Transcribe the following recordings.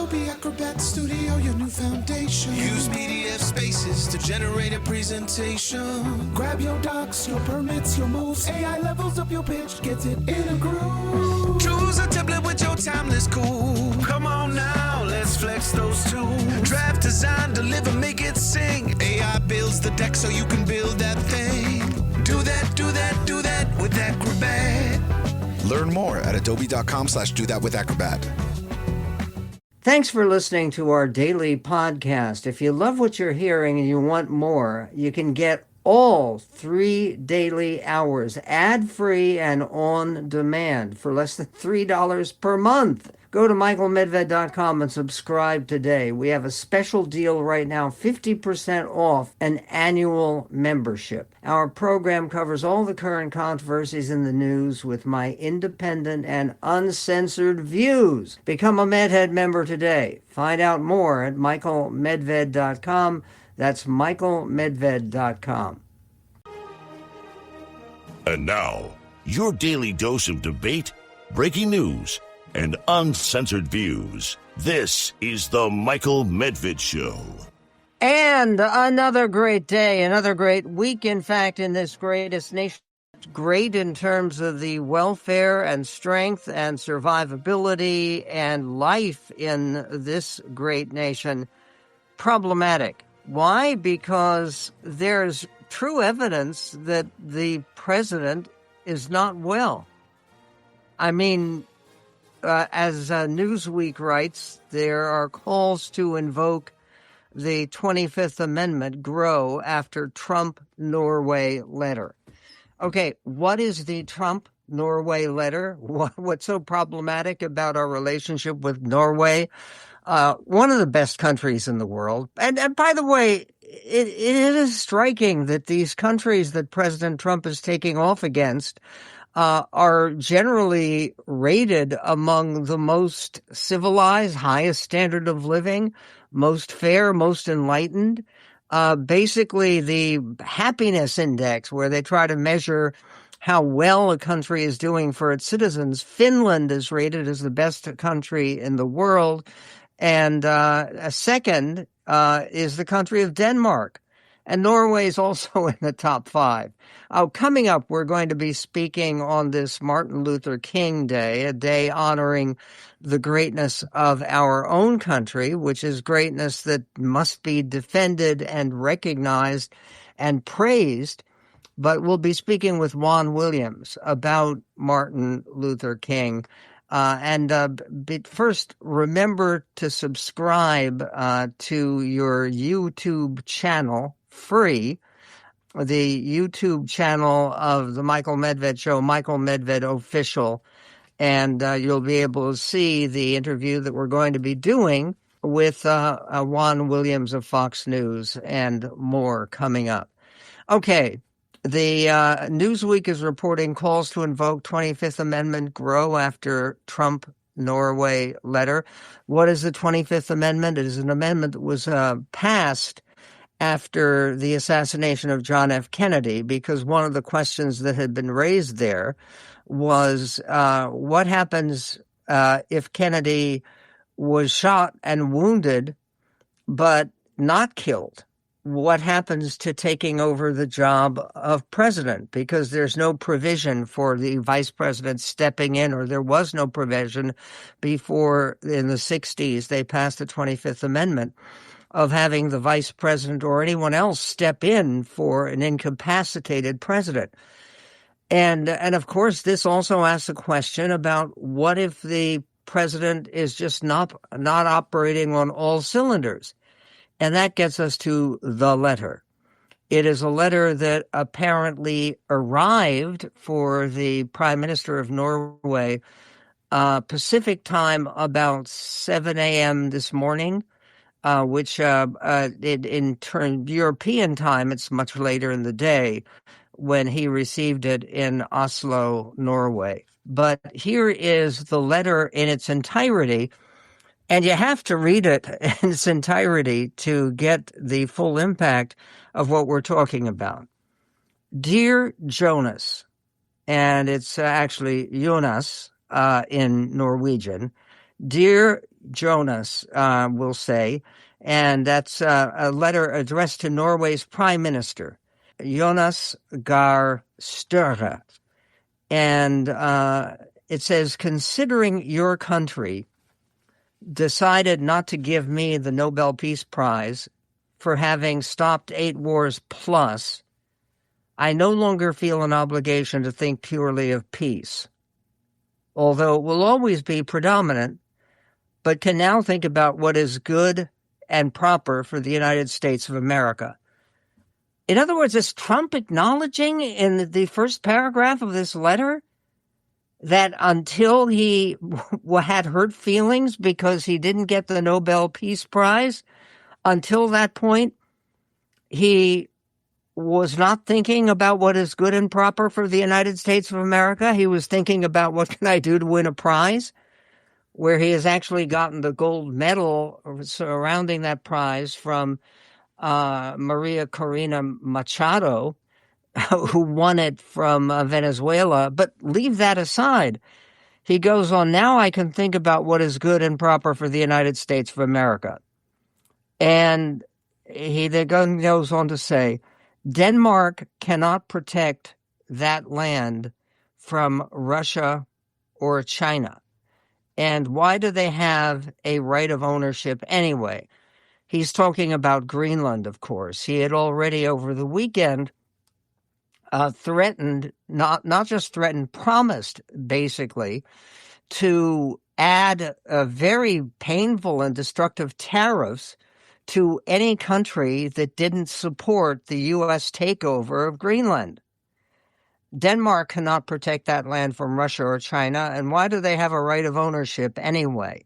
Adobe Acrobat Studio, your new foundation. Use PDF spaces to generate a presentation. Grab your docs, your permits, your moves. AI levels up your pitch, gets it in a groove. Choose a template with your timeless cool. Come on now, let's flex those tools. Draft, design, deliver, make it sing. AI builds the deck so you can build that thing. Do that, do that, do that with Acrobat. Learn more at adobe.com/do-that-with-Acrobat. Thanks for listening to our daily podcast. If you love what you're hearing and you want more, you can get all 3 daily hours ad-free and on demand for less than $3 per month. Go to michaelmedved.com and subscribe today. We have a special deal right now, 50% off an annual membership. Our program covers all the current controversies in the news with my independent and uncensored views. Become a MedHead member today. Find out more at michaelmedved.com. That's michaelmedved.com. And now, your daily dose of debate, breaking news, and uncensored views. This is the Michael Medved Show. And another great day, another great week, in fact, in this greatest nation. Great in terms of the welfare and strength and survivability and life in this great nation. Problematic. Why? Because there's true evidence that the president is not well. I mean, as Newsweek writes, there are calls to invoke the 25th Amendment grow after Trump-Norway letter. Okay, what is the Trump-Norway letter? What's so problematic about our relationship with Norway? One of the best countries in the world. And by the way, it is striking that these countries that President Trump is taking off against are generally rated among the most civilized, highest standard of living, most fair, most enlightened. Basically, the happiness index, where they try to measure how well a country is doing for its citizens, Finland is rated as the best country in the world. And a second is the country of Denmark. And Norway is also in the top 5. Coming up, we're going to be speaking on this Martin Luther King Day, a day honoring the greatness of our own country, which is greatness that must be defended and recognized and praised. But we'll be speaking with Juan Williams about Martin Luther King. But first, remember to subscribe to your YouTube channel, free, the YouTube channel of the Michael Medved Show, Michael Medved Official, and you'll be able to see the interview that we're going to be doing with Juan Williams of Fox News and more coming up. Okay. The Newsweek is reporting calls to invoke 25th Amendment grow after Trump-Norway letter. What is the 25th Amendment? It is an amendment that was passed after the assassination of John F. Kennedy, because one of the questions that had been raised there was what happens if Kennedy was shot and wounded but not killed? What happens to taking over the job of president? Because there's no provision for the vice president stepping in, or there was no provision before in the 60s they passed the 25th Amendment of having the vice president or anyone else step in for an incapacitated president. And of course, this also asks a question about what if the president is just not operating on all cylinders? And that gets us to the letter. It is a letter that apparently arrived for the Prime Minister of Norway Pacific time about 7 a.m. this morning, which in turn European time, it's much later in the day when he received it in Oslo, Norway. But here is the letter in its entirety. And you have to read it in its entirety to get the full impact of what we're talking about. Dear Jonas, and it's actually Jonas in Norwegian. Dear Jonas, will say, and that's a letter addressed to Norway's Prime Minister, Jonas Gahr Støre. And it says, considering your country decided not to give me the Nobel Peace Prize for having stopped 8 wars plus, I no longer feel an obligation to think purely of peace, although it will always be predominant, but can now think about what is good and proper for the United States of America. In other words, is Trump acknowledging in the first paragraph of this letter that until he had hurt feelings because he didn't get the Nobel Peace Prize, until that point, he was not thinking about what is good and proper for the United States of America? He was thinking about what can I do to win a prize, where he has actually gotten the gold medal surrounding that prize from Maria Corina Machado, who won it from Venezuela. But leave that aside. He goes on, now I can think about what is good and proper for the United States of America. And he then goes on to say, Denmark cannot protect that land from Russia or China. And why do they have a right of ownership anyway? He's talking about Greenland, of course. He had already over the weekend threatened, not just threatened, promised basically to add very painful and destructive tariffs to any country that didn't support the U.S. takeover of Greenland. Denmark cannot protect that land from Russia or China, and why do they have a right of ownership anyway?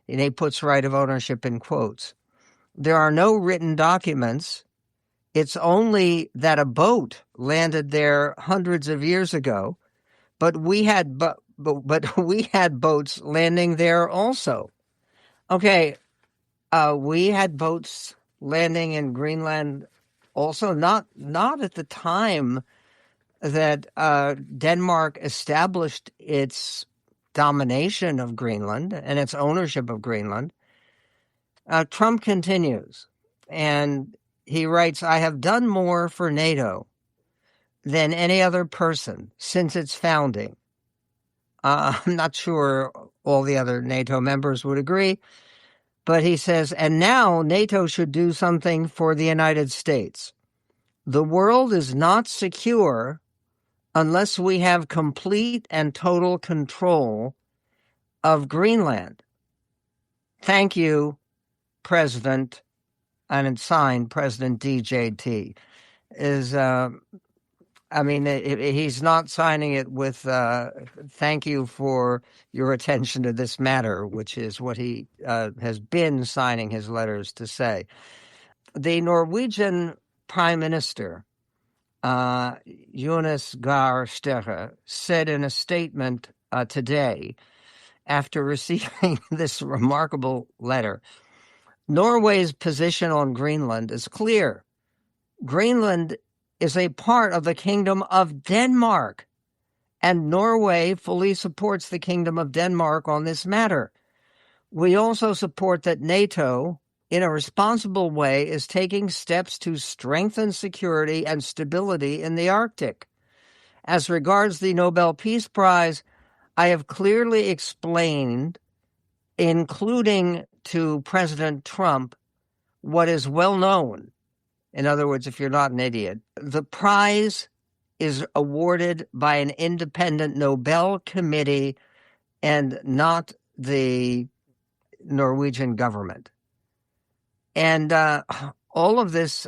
And he puts right of ownership in quotes. There are no written documents. It's only that a boat landed there hundreds of years ago, but we had we had boats landing there also. Okay, we had boats landing in Greenland also, not at the time that Denmark established its domination of Greenland and its ownership of Greenland. Trump continues, and he writes, I have done more for NATO than any other person since its founding. I'm not sure all the other NATO members would agree, but he says, and now NATO should do something for the United States. The world is not secure unless we have complete and total control of Greenland. Thank you, President, and it's signed President DJT. He's not signing it with thank you for your attention to this matter, which is what he has been signing his letters to say. The Norwegian Prime Minister, Jonas Gahr Støre, said in a statement today, after receiving this remarkable letter, Norway's position on Greenland is clear. Greenland is a part of the Kingdom of Denmark, and Norway fully supports the Kingdom of Denmark on this matter. We also support that NATO, in a responsible way, is taking steps to strengthen security and stability in the Arctic. As regards the Nobel Peace Prize, I have clearly explained, including to President Trump, what is well known. In other words, if you're not an idiot, the prize is awarded by an independent Nobel committee and not the Norwegian government. And all of this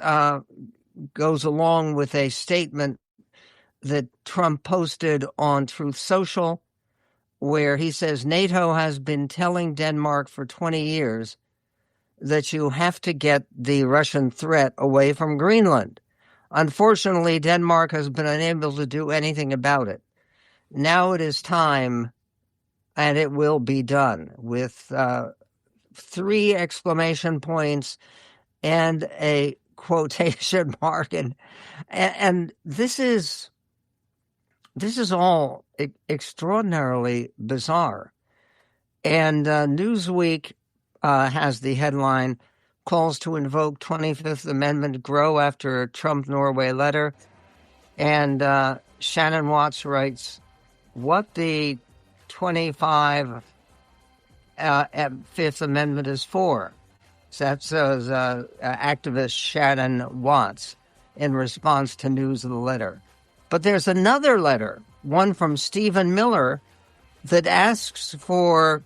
goes along with a statement that Trump posted on Truth Social, where he says NATO has been telling Denmark for 20 years that you have to get the Russian threat away from Greenland. Unfortunately, Denmark has been unable to do anything about it. Now it is time, and it will be done, with 3 exclamation points and a quotation mark. And this is all extraordinarily bizarre. And Newsweek has the headline, calls to invoke 25th Amendment grow after Trump-Norway letter. And Shannon Watts writes, what the 25 Fifth Amendment is for. So that says activist Shannon Watts in response to news of the letter. But there's another letter, one from Stephen Miller, that asks for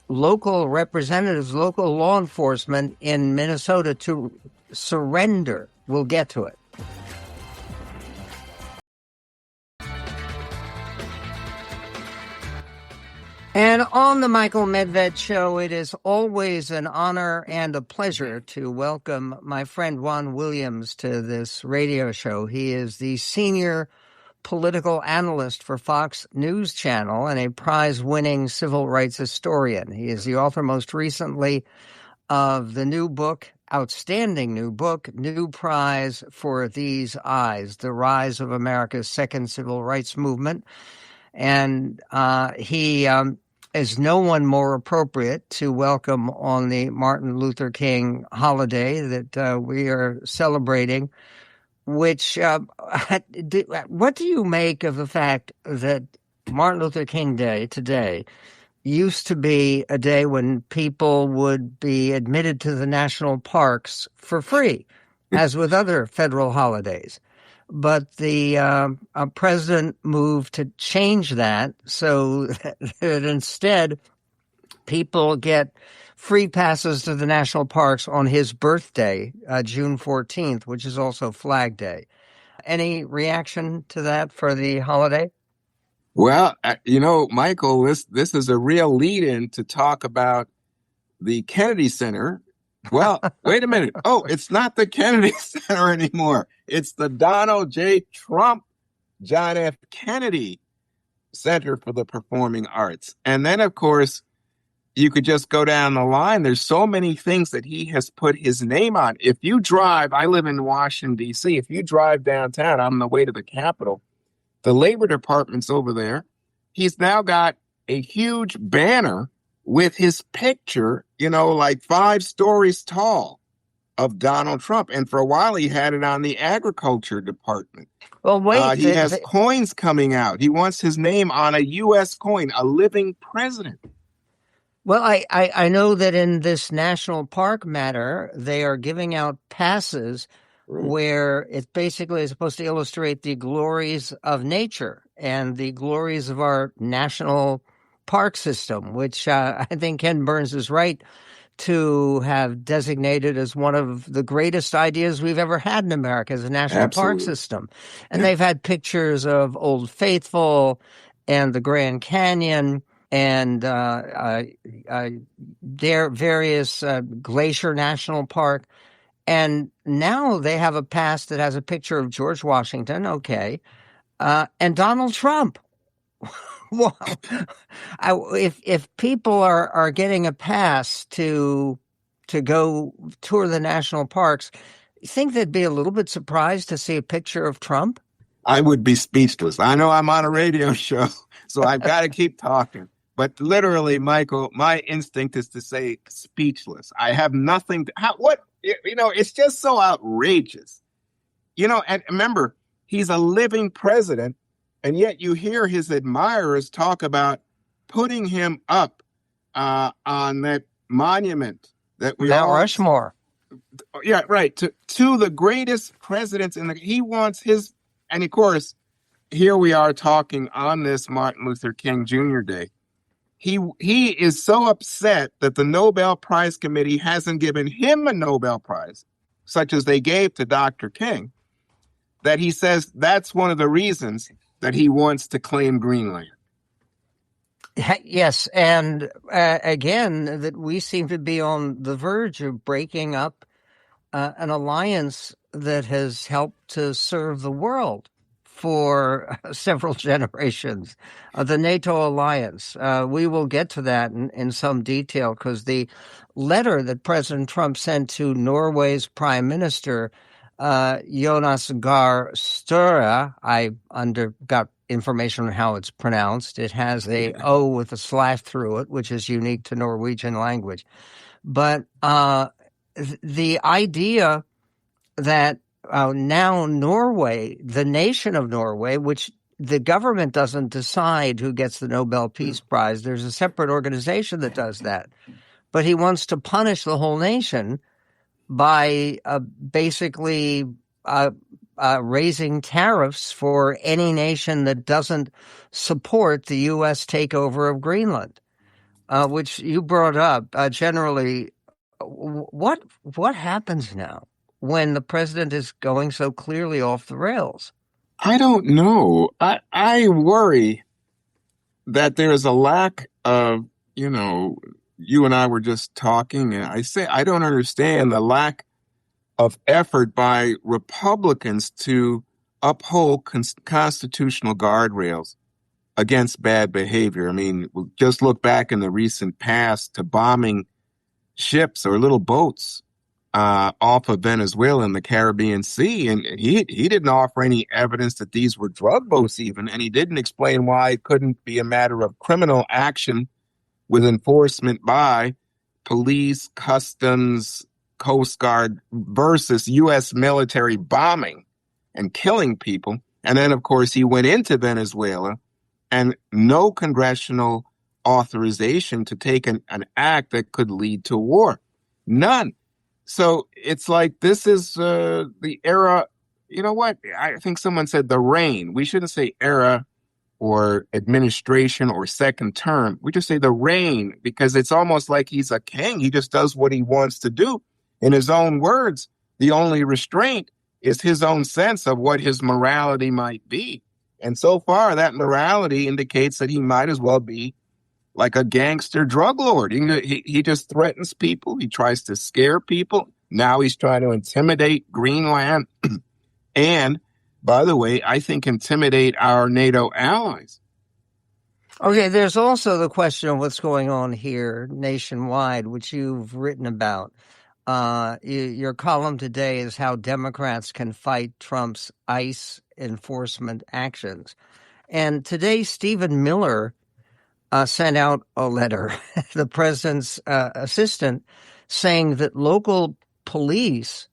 local representatives, local law enforcement in Minnesota to surrender. We'll get to it. And on the Michael Medved Show, it is always an honor and a pleasure to welcome my friend Juan Williams to this radio show. He is the senior political analyst for Fox News Channel and a prize-winning civil rights historian. He is the author most recently of the new book, outstanding new book, New Prize for These Eyes, The Rise of America's Second Civil Rights Movement. And he is no one more appropriate to welcome on the Martin Luther King holiday that we are celebrating, which, what do you make of the fact that Martin Luther King Day today used to be a day when people would be admitted to the national parks for free, as with other federal holidays? But the president moved to change that so that instead people get free passes to the national parks on his birthday, June 14th, which is also Flag Day. Any reaction to that for the holiday? Well, Michael, this is a real lead-in to talk about the Kennedy Center. Well, wait a minute. Oh, it's not the Kennedy Center anymore. It's the Donald J. Trump John F. Kennedy Center for the Performing Arts. And then, of course, you could just go down the line. There's so many things that he has put his name on. If you drive, I live in Washington, D.C. If you drive downtown on the way to the Capitol, the Labor Department's over there. He's now got a huge banner with his picture, like 5 stories tall of Donald Trump. And for a while, he had it on the Agriculture Department. Well, wait. He has coins coming out. He wants his name on a U.S. coin, a living president. Well, I know that in this national park matter, they are giving out passes where it basically is supposed to illustrate the glories of nature and the glories of our national park system, which I think Ken Burns is right to have designated as one of the greatest ideas we've ever had in America as a national park system. And they've had pictures of Old Faithful and the Grand Canyon and their various Glacier National Park. And now they have a pass that has a picture of George Washington, and Donald Trump. Well, if people are getting a pass to go tour the national parks, you think they'd be a little bit surprised to see a picture of Trump? I would be speechless. I know I'm on a radio show, so I've got to keep talking. But literally, Michael, my instinct is to say speechlless. I have nothing. It's just so outrageous. And remember, he's a living president. And yet you hear his admirers talk about putting him up on that monument that we Mount Rushmore. Yeah, right. To the greatest presidents he wants his, and of course, here we are talking on this Martin Luther King Jr. Day. He is so upset that the Nobel Prize Committee hasn't given him a Nobel Prize, such as they gave to Dr. King, that he says that's one of the reasons that he wants to claim Greenland. Yes, and again, that we seem to be on the verge of breaking up an alliance that has helped to serve the world for several generations, the NATO alliance. We will get to that in some detail because the letter that President Trump sent to Norway's Prime Minister, Jonas Gahr Støre, I got information on how it's pronounced. It has a O with a slash through it, which is unique to Norwegian language. But the idea that now Norway, the nation of Norway, which the government doesn't decide who gets the Nobel Peace Prize. There's a separate organization that does that. But he wants to punish the whole nation by basically raising tariffs for any nation that doesn't support the U.S. takeover of Greenland, which you brought up. Generally, what happens now when the president is going so clearly off the rails? I don't know. I worry that there is a lack of, you and I were just talking, and I say I don't understand the lack of effort by Republicans to uphold constitutional guardrails against bad behavior. I mean, just look back in the recent past to bombing ships or little boats off of Venezuela in the Caribbean Sea. And he didn't offer any evidence that these were drug boats even, and he didn't explain why it couldn't be a matter of criminal action with enforcement by police, customs, Coast Guard versus U.S. military bombing and killing people. And then, of course, he went into Venezuela and no congressional authorization to take an act that could lead to war. None. So it's like this is the era. You know what? I think someone said the reign. We shouldn't say era or administration or second term. We just say the reign, because it's almost like he's a king. He just does what he wants to do. In his own words, the only restraint is his own sense of what his morality might be. And so far, that morality indicates that he might as well be like a gangster drug lord. He just threatens people. He tries to scare people. Now he's trying to intimidate Greenland. And, by the way, I think intimidate our NATO allies. Okay, there's also the question of what's going on here nationwide, which you've written about. Your column today is how Democrats can fight Trump's ICE enforcement actions. And today, Stephen Miller sent out a letter, the president's assistant, saying that local police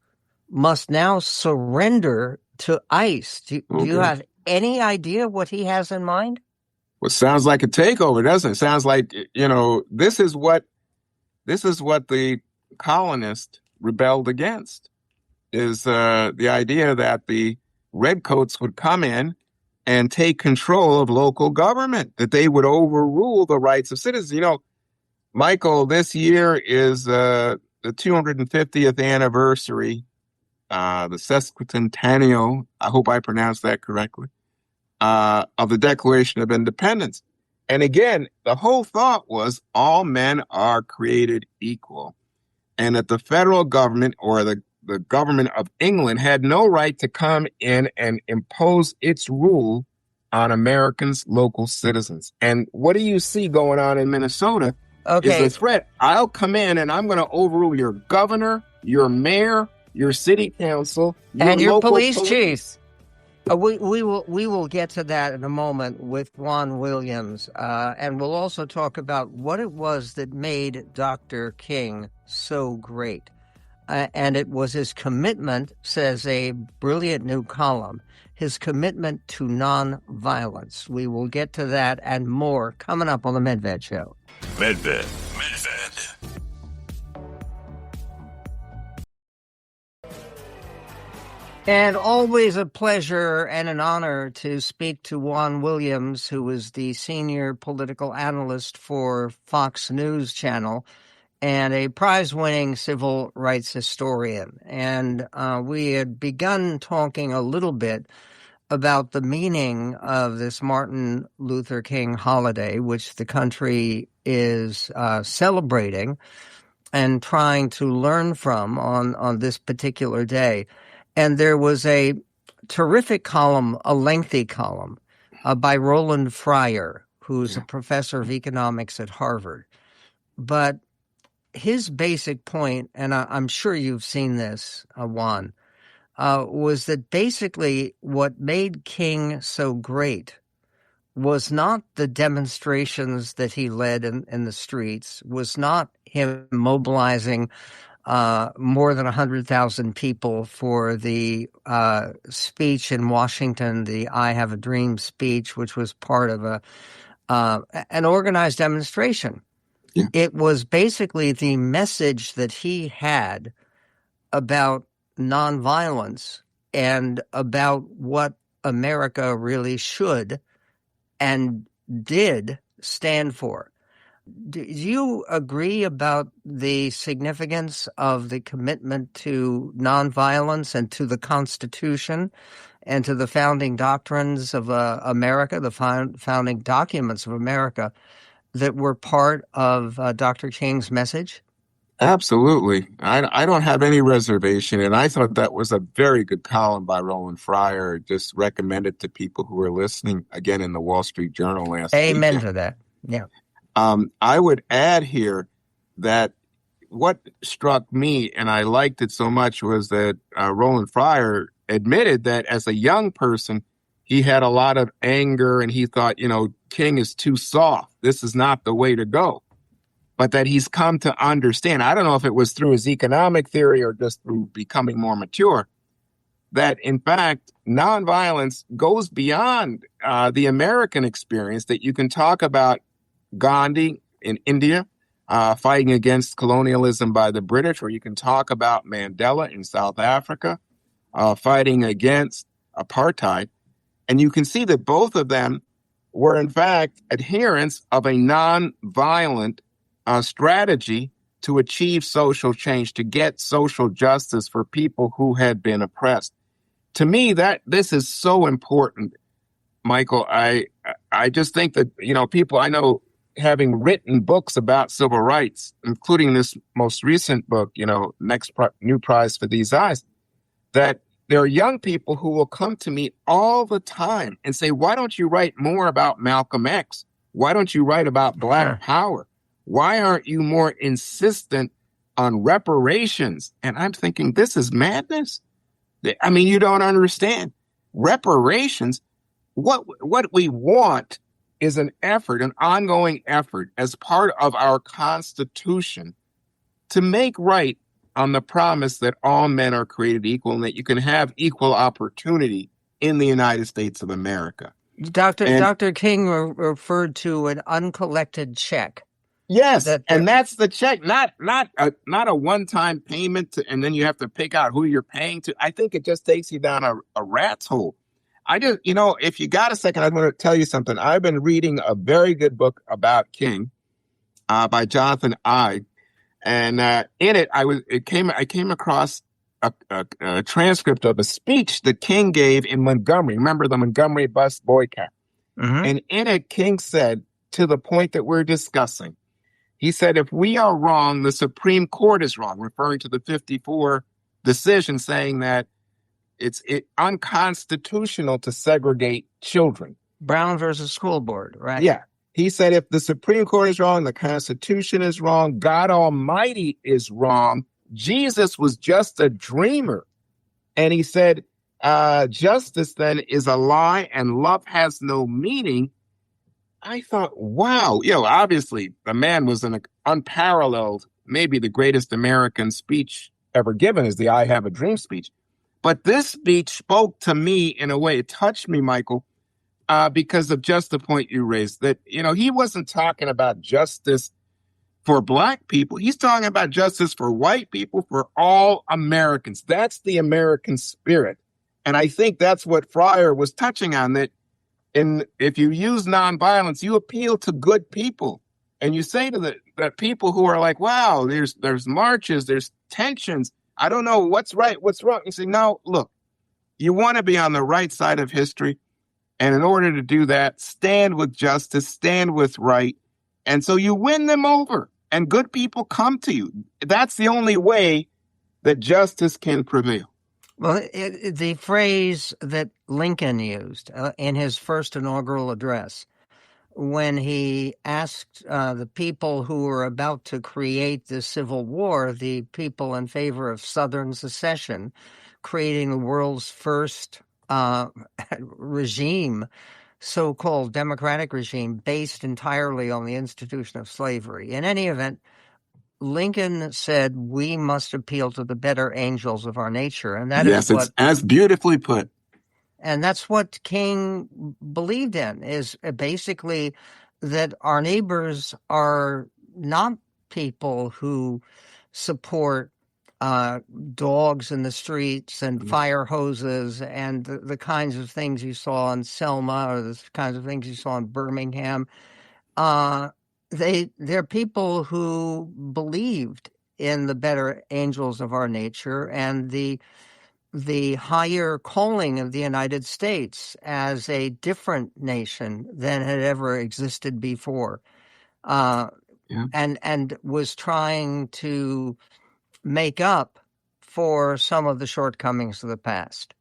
must now surrender to ICE. Do you have any idea what he has in mind? Well, it sounds like a takeover, doesn't it? Sounds like, this is what the colonists rebelled against, is the idea that the redcoats would come in and take control of local government, that they would overrule the rights of citizens. Michael, this year is the 250th anniversary, the sesquicentennial, I hope I pronounced that correctly, of the Declaration of Independence. And again, the whole thought was all men are created equal, and that the federal government or the government of England had no right to come in and impose its rule on Americans, local citizens. And what do you see going on in Minnesota? Okay. Is a threat. I'll come in and I'm going to overrule your governor, your mayor, your city council, and your police chiefs. We will get to that in a moment with Juan Williams, and we'll also talk about what it was that made Dr. King so great. And it was his commitment, says a brilliant new column, his commitment to nonviolence. We will get to that and more coming up on the Medved Show. Medved. And always a pleasure and an honor to speak to Juan Williams, who is the senior political analyst for Fox News Channel and a prize-winning civil rights historian. And we had begun talking a little bit about the meaning of this Martin Luther King holiday, which the country is celebrating and trying to learn from on this particular day. And there was a terrific column, a lengthy column, by Roland Fryer, who's a professor of economics at Harvard. But his basic point, and I'm sure you've seen this, Juan, was that basically what made King so great was not the demonstrations that he led in the streets, was not him mobilizing more than 100,000 people for the speech in Washington, the I Have a Dream speech, which was part of an organized demonstration. Yeah. It was basically the message that he had about nonviolence and about what America really should and did stand for. Do you agree about the significance of the commitment to nonviolence and to the Constitution and to the founding doctrines of America, the founding documents of America that were part of Dr. King's message? Absolutely. I don't have any reservation. And I thought that was a very good column by Roland Fryer, just recommended to people who were listening, again, in the Wall Street Journal last Amen weekend. to that. Yeah. I would add here that what struck me, and I liked it so much, was that Roland Fryer admitted that as a young person, he had a lot of anger and he thought, King is too soft. This is not the way to go. But that he's come to understand, I don't know if it was through his economic theory or just through becoming more mature, that in fact, nonviolence goes beyond the American experience, that you can talk about Gandhi in India fighting against colonialism by the British, or you can talk about Mandela in South Africa fighting against apartheid. And you can see that both of them were in fact adherents of a nonviolent strategy to achieve social change, to get social justice for people who had been oppressed. To me, that this is so important, Michael. I just think that, people I know, having written books about civil rights, including this most recent book, New Prize for These Eyes, that there are young people who will come to me all the time and say, why don't you write more about Malcolm X? Why don't you write about Black Power? Why aren't you more insistent on reparations? And I'm thinking, this is madness. I mean, you don't understand. Reparations, what we want is an effort, an ongoing effort as part of our Constitution to make right on the promise that all men are created equal and that you can have equal opportunity in the United States of America. Dr. King referred to an uncollected check. Yes, and that's the check, not a one-time payment, and then you have to pick out who you're paying to. I think it just takes you down a rat's hole. If you got a second, I want to tell you something. I've been reading a very good book about King by Jonathan Ive, and in it, I came across a transcript of a speech that King gave in Montgomery. Remember the Montgomery bus boycott? Mm-hmm. And in it, King said, to the point that we're discussing, he said, if we are wrong, the Supreme Court is wrong, referring to the 54 decision saying that it's unconstitutional to segregate children. Brown versus School Board, right? Yeah. He said, if the Supreme Court is wrong, the Constitution is wrong, God Almighty is wrong, Jesus was just a dreamer. And he said, justice then is a lie and love has no meaning. I thought, wow, obviously the man was an unparalleled, maybe the greatest American speech ever given is the I Have a Dream speech. But this speech spoke to me in a way, it touched me, Michael, because of just the point you raised, that, he wasn't talking about justice for Black people. He's talking about justice for white people, for all Americans. That's the American spirit. And I think that's what Fryer was touching on, that if you use nonviolence, you appeal to good people. And you say to the people who are like, wow, there's marches, there's tensions. I don't know what's right, what's wrong. You say, no, look, you want to be on the right side of history. And in order to do that, stand with justice, stand with right. And so you win them over and good people come to you. That's the only way that justice can prevail. Well, the phrase that Lincoln used in his first inaugural address, when he asked the people who were about to create the Civil War, the people in favor of Southern secession, creating the world's first regime so-called democratic regime based entirely on the institution of slavery. In any event, Lincoln said we must appeal to the better angels of our nature, and that is Yes, it's as beautifully put. And that's what King believed in, is basically that our neighbors are not people who support dogs in the streets and fire hoses and the kinds of things you saw in Selma or the kinds of things you saw in Birmingham. They're people who believed in the better angels of our nature and the higher calling of the United States as a different nation than had ever existed before, and was trying to make up for some of the shortcomings of the past.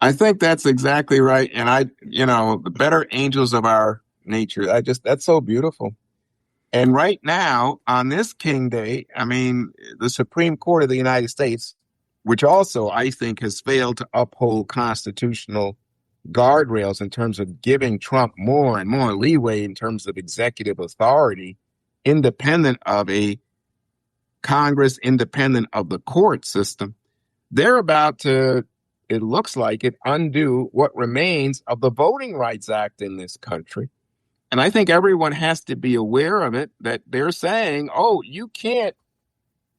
I think that's exactly right. And the better angels of our nature, that's so beautiful. And right now, on this King Day, I mean, the Supreme Court of the United States, which also I think has failed to uphold constitutional guardrails in terms of giving Trump more and more leeway in terms of executive authority, independent of a Congress, independent of the court system. They're about to, it looks like it, undo what remains of the Voting Rights Act in this country. And I think everyone has to be aware of it, that they're saying, oh, you can't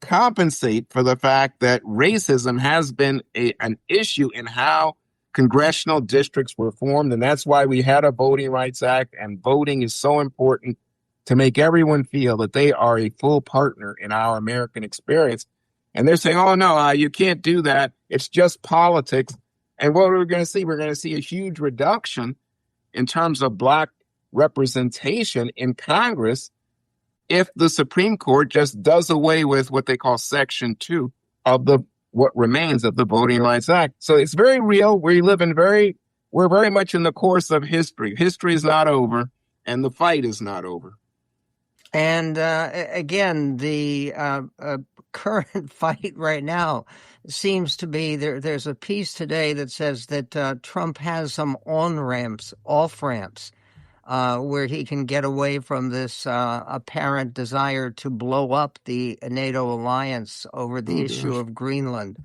compensate for the fact that racism has been an issue in how congressional districts were formed. And that's why we had a Voting Rights Act, and voting is so important to make everyone feel that they are a full partner in our American experience. And they're saying, oh, no, you can't do that. It's just politics. And what we're going to see, we're going to see a huge reduction in terms of Black representation in Congress if the Supreme Court just does away with what they call Section 2 of what remains of the Voting Rights Act. So it's very real. We're very much in the course of history. History is not over, and the fight is not over. And again, the current fight right now seems to be there's a piece today that says that Trump has some on-ramps, off-ramps, where he can get away from this apparent desire to blow up the NATO alliance over the issue of Greenland,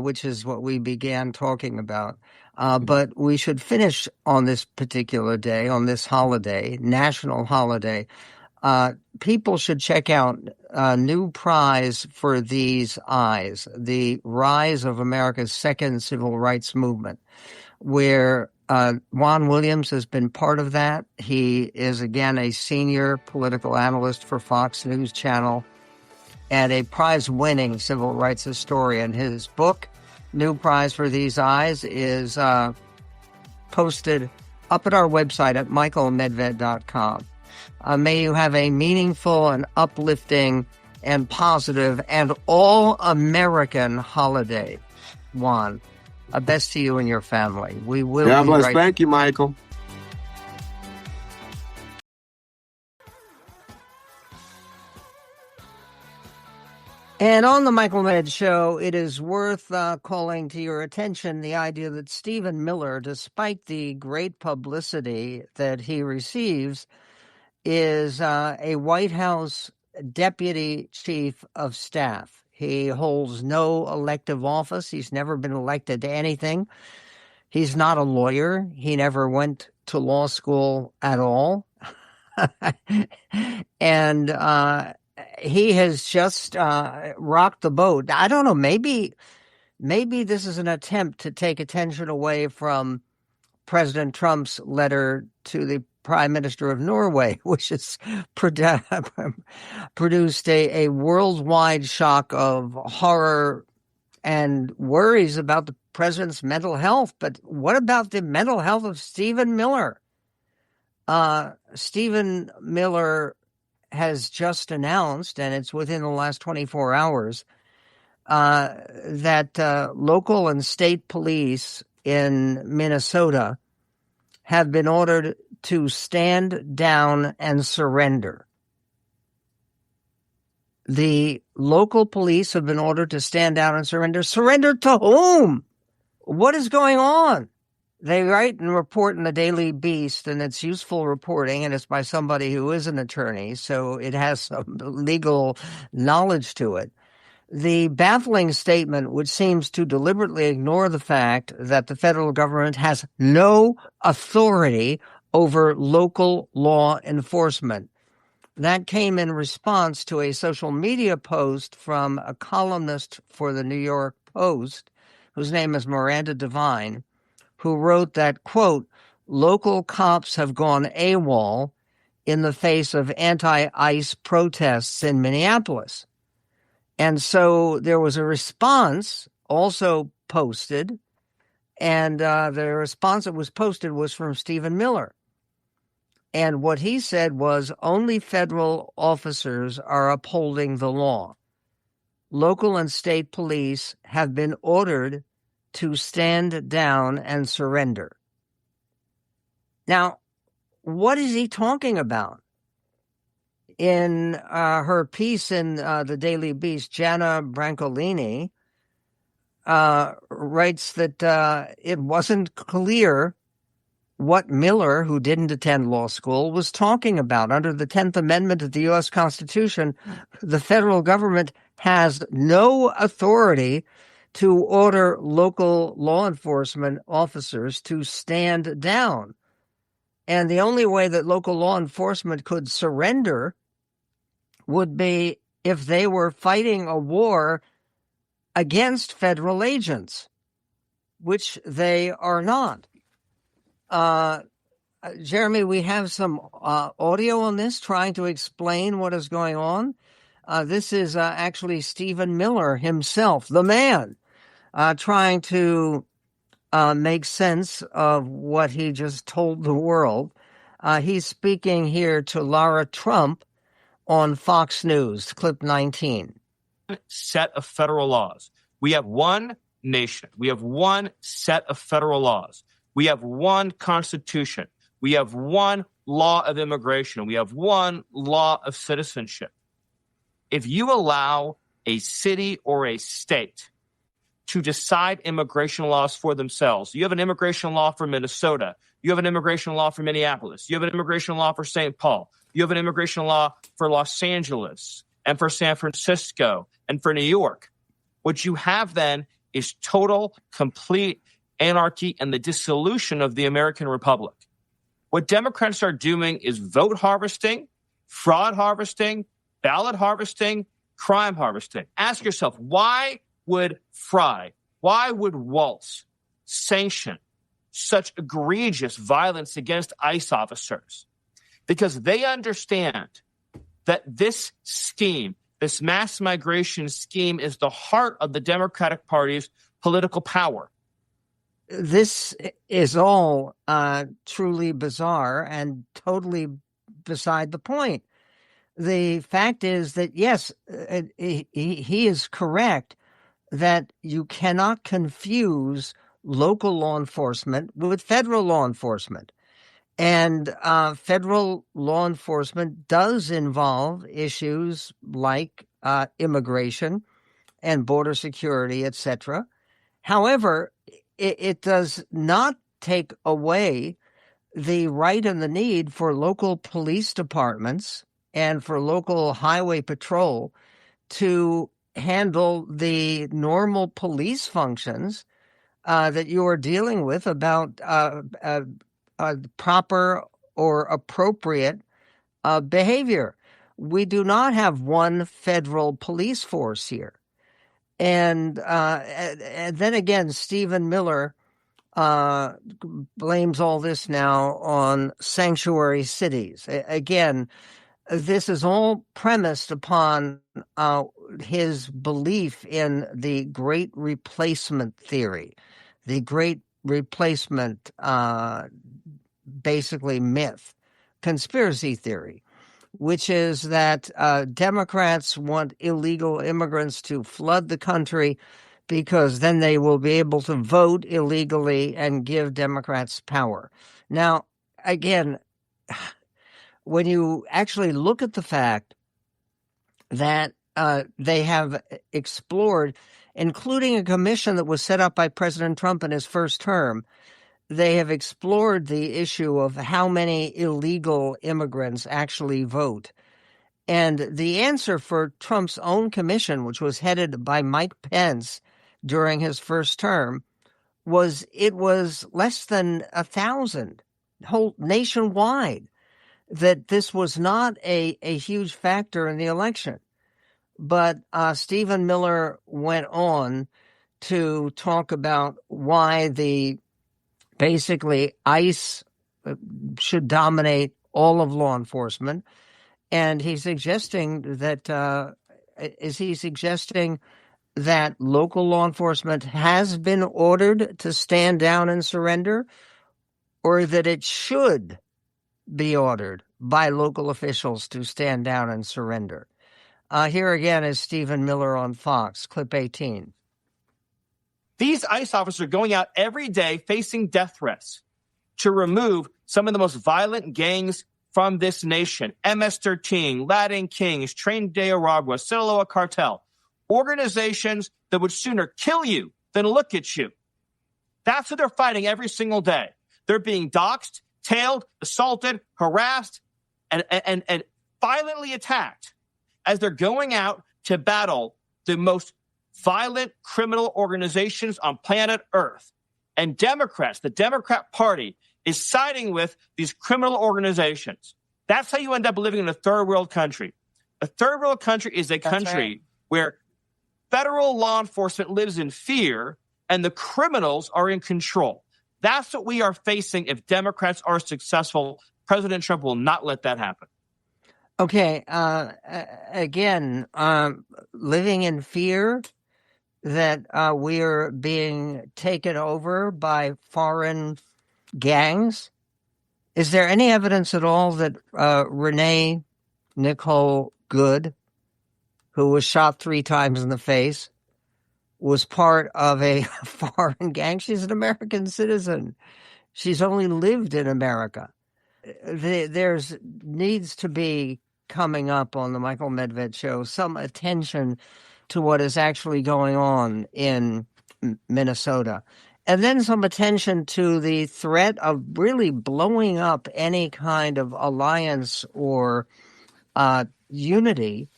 which is what we began talking about. But we should finish on this particular day, on this holiday, national holiday. People should check out a new prize for these eyes, the rise of America's second civil rights movement, where Juan Williams has been part of that. He is, again, a senior political analyst for Fox News Channel and a prize-winning civil rights historian. His book, New Prize for These Eyes, is posted up at our website at michaelmedved.com. May you have a meaningful and uplifting and positive and all-American holiday, Juan. Best to you and your family. We will. God bless. Thank you, Michael. And on the Michael Med Show, it is worth calling to your attention the idea that Stephen Miller, despite the great publicity that he receives, is a White House deputy chief of staff. He holds no elective office. He's never been elected to anything. He's not a lawyer. He never went to law school at all. And he has just rocked the boat. I don't know, maybe this is an attempt to take attention away from President Trump's letter to the Prime Minister of Norway, which has produced a worldwide shock of horror and worries about the president's mental health. But what about the mental health of Stephen Miller? Stephen Miller has just announced, and it's within the last 24 hours, that local and state police in Minnesota have been ordered to stand down and surrender. The local police have been ordered to stand down and surrender. Surrender to whom? What is going on? They write and report in the Daily Beast, and it's useful reporting, and it's by somebody who is an attorney, so it has some legal knowledge to it. The baffling statement, which seems to deliberately ignore the fact that the federal government has no authority over local law enforcement. That came in response to a social media post from a columnist for the New York Post, whose name is Miranda Devine, who wrote that, quote, local cops have gone AWOL in the face of anti-ICE protests in Minneapolis. And so there was a response also posted, and the response that was posted was from Stephen Miller. And what he said was only federal officers are upholding the law. Local and state police have been ordered to stand down and surrender. Now, what is he talking about? In her piece in the Daily Beast, Jana Brancolini writes that it wasn't clear what Miller, who didn't attend law school, was talking about. Under the 10th Amendment of the U.S. Constitution, the federal government has no authority to order local law enforcement officers to stand down. And the only way that local law enforcement could surrender would be if they were fighting a war against federal agents, which they are not. Jeremy, we have some audio on this trying to explain what is going on. This is actually Stephen Miller himself, the man, trying to make sense of what he just told the world. He's speaking here to Lara Trump on Fox News, clip 19. Set of federal laws. We have one nation. We have one set of federal laws. We have one constitution. We have one law of immigration. We have one law of citizenship. If you allow a city or a state to decide immigration laws for themselves, you have an immigration law for Minnesota. You have an immigration law for Minneapolis. You have an immigration law for St. Paul. You have an immigration law for Los Angeles and for San Francisco and for New York. What you have then is total, complete anarchy and the dissolution of the American Republic. What Democrats are doing is vote harvesting, fraud harvesting, ballot harvesting, crime harvesting. Ask yourself, why would Fry, why would Waltz sanction such egregious violence against ICE officers? Because they understand that this scheme, this mass migration scheme, is the heart of the Democratic Party's political power. This is all truly bizarre and totally beside the point. The fact is that, yes, he is correct that you cannot confuse local law enforcement with federal law enforcement. And federal law enforcement does involve issues like immigration and border security, etc. However, it does not take away the right and the need for local police departments and for local highway patrol to handle the normal police functions that you are dealing with about proper or appropriate behavior. We do not have one federal police force here. And then again, Stephen Miller blames all this now on sanctuary cities. Again, this is all premised upon his belief in the great replacement theory, the great replacement basically myth, conspiracy theory, which is that Democrats want illegal immigrants to flood the country because then they will be able to vote illegally and give Democrats power. Now, again, when you actually look at the fact that they have explored, including a commission that was set up by President Trump in his first term, they have explored the issue of how many illegal immigrants actually vote. And the answer for Trump's own commission, which was headed by Mike Pence during his first term, was it was less than 1,000 whole nationwide, that this was not a huge factor in the election. But Stephen Miller went on to talk about why basically ICE should dominate all of law enforcement. And he's suggesting that local law enforcement has been ordered to stand down and surrender, or that it should be ordered by local officials to stand down and surrender? Here again is Stephen Miller on Fox, clip 18. These ICE officers are going out every day facing death threats to remove some of the most violent gangs from this nation. MS-13, Latin Kings, Tren de Aragua, Sinaloa Cartel. Organizations that would sooner kill you than look at you. That's what they're fighting every single day. They're being doxxed, tailed, assaulted, harassed, and violently attacked as they're going out to battle the most violent criminal organizations on planet Earth. And Democrats, the Democrat Party, is siding with these criminal organizations. That's how you end up living in a third world country. A third world country is a country where federal law enforcement lives in fear and the criminals are in control. That's what we are facing if Democrats are successful. President Trump will not let that happen. Okay. Again, living in fear that we are being taken over by foreign gangs. Is there any evidence at all that Renee Nicole Good, who was shot 3 times in the face, was part of a foreign gang? She's an American citizen. She's only lived in America. There's needs to be, coming up on the Michael Medved Show, some attention to what is actually going on in Minnesota. And then some attention to the threat of really blowing up any kind of alliance or unity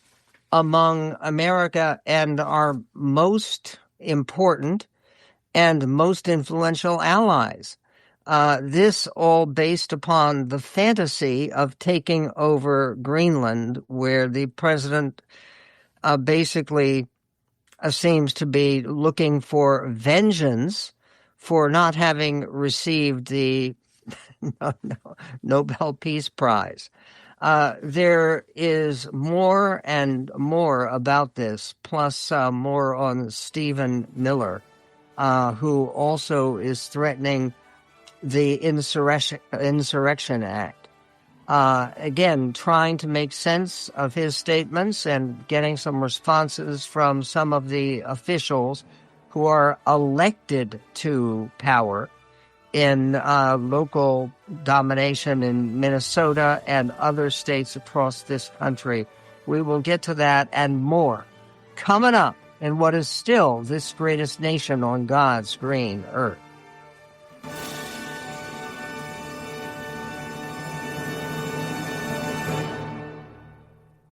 among America and our most important and most influential allies. This all based upon the fantasy of taking over Greenland, where the president basically seems to be looking for vengeance for not having received the Nobel Peace Prize. There is more and more about this, plus more on Stephen Miller, who also is threatening the Insurrection Act. Again, trying to make sense of his statements and getting some responses from some of the officials who are elected to power in local domination in Minnesota and other states across this country. We will get to that and more coming up in what is still this greatest nation on God's green earth.